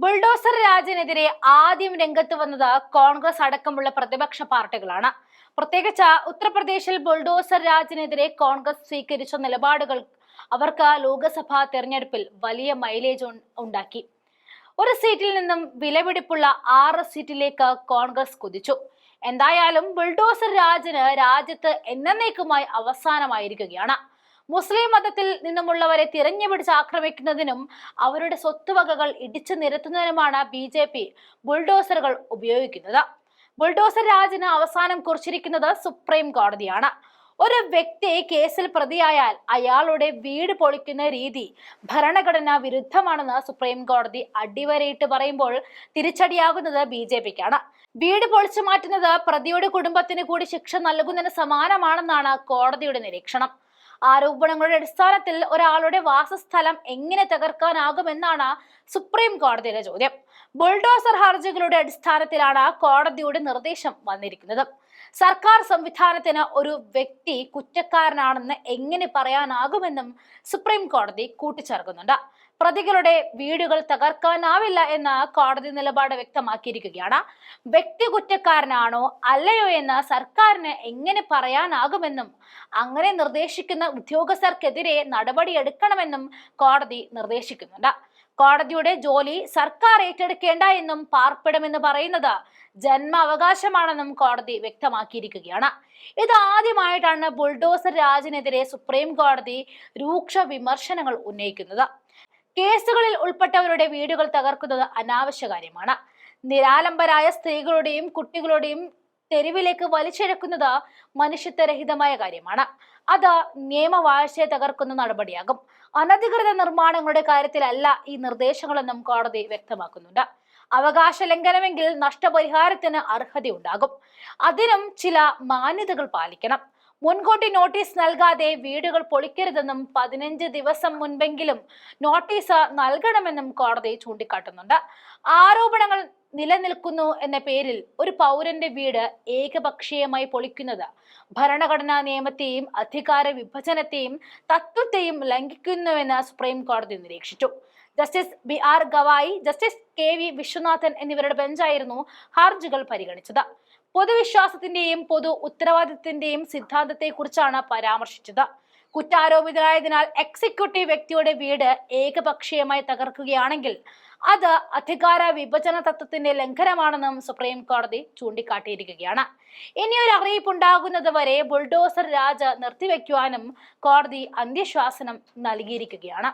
Bulldozer രാജിനെതിരെ ആദ്യം രംഗത്ത് വന്നത് കോൺഗ്രസ് അടക്കമുള്ള പ്രതിപക്ഷ പാർട്ടികളാണ്. പ്രത്യേകിച്ച് ഉത്തർപ്രദേശിൽ ബുൾഡോസർ രാജിനെതിരെ കോൺഗ്രസ് സ്വീകരിച്ച നിലപാടുകൾ അവർക്ക് ലോക്സഭാ തെരഞ്ഞെടുപ്പിൽ വലിയ മൈലേജ് ഉണ്ടാക്കി. ഒരു സീറ്റിൽ നിന്നും വിലപിടിപ്പുള്ള 6 സീറ്റിലേക്ക് കോൺഗ്രസ് കുതിച്ചു. എന്തായാലും ബുൾഡോസർ രാജിന് രാജ്യത്ത് എന്നേക്കുമായി അവസാനമായിരിക്കുകയാണ്. മുസ്ലിം മതത്തിൽ നിന്നുമുള്ളവരെ തിരഞ്ഞുപിടിച്ച് ആക്രമിക്കുന്നതിനും അവരുടെ സ്വത്തുവകകൾ ഇടിച്ചു നിരത്തുന്നതിനുമാണ് BJP ബുൾഡോസറുകൾ ഉപയോഗിക്കുന്നത്. ബുൾഡോസർ രാജിന് അവസാനം കുറിച്ചിരിക്കുന്നത് സുപ്രീം കോടതിയാണ്. ഒരു വ്യക്തി കേസിൽ പ്രതിയായാൽ അയാളുടെ വീട് പൊളിക്കുന്ന രീതി ഭരണഘടനാ വിരുദ്ധമാണെന്ന് സുപ്രീം കോടതി അടിവരയിട്ട് പറയുമ്പോൾ തിരിച്ചടിയാകുന്നത് BJPക്കാണ്. വീട് പൊളിച്ചു മാറ്റുന്നത് പ്രതിയുടെ കുടുംബത്തിന് കൂടി ശിക്ഷ നൽകുന്നതിന് സമാനമാണെന്നാണ് കോടതിയുടെ നിരീക്ഷണം. ആരോപണങ്ങളുടെ അടിസ്ഥാനത്തിൽ ഒരാളുടെ വാസസ്ഥലം എങ്ങനെ തകർക്കാനാകുമെന്നാണ് സുപ്രീം കോടതിയുടെ ചോദ്യം. ബുൾഡോസർ ഹർജികളുടെ അടിസ്ഥാനത്തിലാണ് കോടതിയുടെ നിർദ്ദേശം വന്നിരിക്കുന്നത്. സർക്കാർ സംവിധാനത്തിന് ഒരു വ്യക്തി കുറ്റക്കാരനാണെന്ന് എങ്ങനെ പറയാനാകുമെന്നും സുപ്രീം കോടതി കൂട്ടിച്ചേർക്കുന്നുണ്ട്. പ്രതികളുടെ വീടുകൾ തകർക്കാനാവില്ല എന്ന കോടതി നിലപാട് വ്യക്തമാക്കിയിരിക്കുകയാണ്. വ്യക്തി കുറ്റക്കാരനാണോ അല്ലയോ എന്ന് സർക്കാരിന് എങ്ങനെ പറയാനാകുമെന്നും അങ്ങനെ നിർദ്ദേശിക്കുന്ന ഉദ്യോഗസ്ഥർക്കെതിരെ നടപടിയെടുക്കണമെന്നും കോടതി നിർദ്ദേശിക്കുന്നുണ്ട്. കോടതിയുടെ ജോലി സർക്കാർ ഏറ്റെടുക്കേണ്ട എന്നും പാർപ്പിടമെന്ന് പറയുന്നത് ജന്മാവകാശമാണെന്നും കോടതി വ്യക്തമാക്കിയിരിക്കുകയാണ്. ഇത് ആദ്യമായിട്ടാണ് ബുൾഡോസർ രാജിനെതിരെ സുപ്രീം കോടതി രൂക്ഷ വിമർശനങ്ങൾ ഉന്നയിക്കുന്നത്. കേസുകളിൽ ഉൾപ്പെട്ടവരുടെ വീടുകൾ തകർക്കുന്നത് അനാവശ്യ കാര്യമാണ്. നിരാലംബരായ സ്ത്രീകളുടെയും കുട്ടികളുടെയും തെരുവിലേക്ക് വലിച്ചിഴക്കുന്നത് മനുഷ്യത്വരഹിതമായ കാര്യമാണ്. അത് നിയമവാഴ്ചയെ തകർക്കുന്ന നടപടിയാകും. അനധികൃത നിർമ്മാണങ്ങളുടെ കാര്യത്തിലല്ല ഈ നിർദ്ദേശങ്ങളെന്നും കോടതി വ്യക്തമാക്കുന്നുണ്ട്. അവകാശ ലംഘനമെങ്കിൽ നഷ്ടപരിഹാരത്തിന് അർഹതയുണ്ടാകും. അതിനും ചില മാന്യതകൾ പാലിക്കണം. മുൻകൂട്ടി നോട്ടീസ് നൽകാതെ വീടുകൾ പൊളിക്കരുതെന്നും 15 ദിവസം മുൻപെങ്കിലും നോട്ടീസ് നൽകണമെന്നും കോടതി ചൂണ്ടിക്കാട്ടുന്നുണ്ട്. ആരോപണങ്ങൾ നിലനിൽക്കുന്നു എന്ന പേരിൽ ഒരു പൗരന്റെ വീട് ഏകപക്ഷീയമായി പൊളിക്കുന്നത് ഭരണഘടനാ നിയമത്തെയും അധികാര വിഭജനത്തെയും തത്വത്തെയും ലംഘിക്കുന്നുവെന്ന് സുപ്രീം കോടതി നിരീക്ഷിച്ചു. Justice BR Gavai, justice KV Viswanathan എന്നിവരുടെ ബെഞ്ചായിരുന്നു ഹർജികൾ പരിഗണിച്ചത്. പൊതുവിശ്വാസത്തിന്റെയും പൊതു ഉത്തരവാദിത്തത്തിന്റെയും സിദ്ധാന്തത്തെ കുറിച്ചാണ് പരാമർശിച്ചത്. കുറ്റാരോപിതനായതിനാൽ എക്സിക്യൂട്ടീവ് വ്യക്തിയുടെ വീട് ഏകപക്ഷീയമായി തകർക്കുകയാണെങ്കിൽ അത് അധികാര വിഭജന തത്വത്തിന്റെ ലംഘനമാണെന്നും സുപ്രീം കോടതി ചൂണ്ടിക്കാട്ടിയിരിക്കുകയാണ്. ഇനിയൊരു അറിയിപ്പുണ്ടാകുന്നത് വരെ ബുൾഡോസർ രാജ് നിർത്തിവെക്കുവാനും കോടതി അന്ത്യശാസനം നൽകിയിരിക്കുകയാണ്.